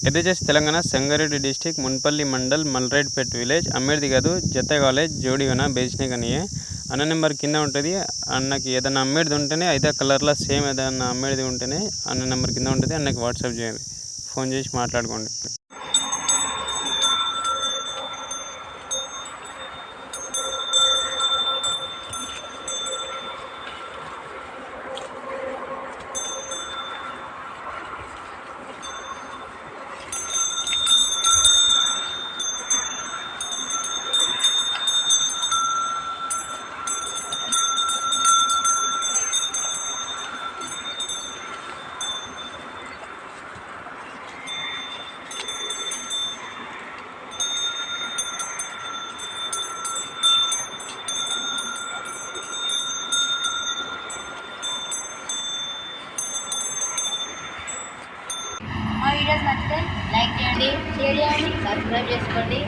ఎర్రచేసి Telangana Sangareddy district Munpalli mandal మల్రేడ్పేట్ village అమ్మేది కాదు జత కాలేజ్ జోడివన బేసినే కానీ అన్న నెంబర్ కింద ఉంటుంది. అన్నకి ఏదైనా అమ్మేది ఉంటేనే అయితే కలర్లో సేమ్ ఏదైనా అమ్మేది ఉంటేనే అన్న నెంబర్ కింద ఉంటుంది. అన్నకి వాట్సాప్ చేయండి, ఫోన్ చేసి మాట్లాడుకోండి. మా వీడియోస్ నచ్చితే లైక్ చేయండి, షేర్ చేయండి, సబ్స్క్రైబ్ చేసుకోండి.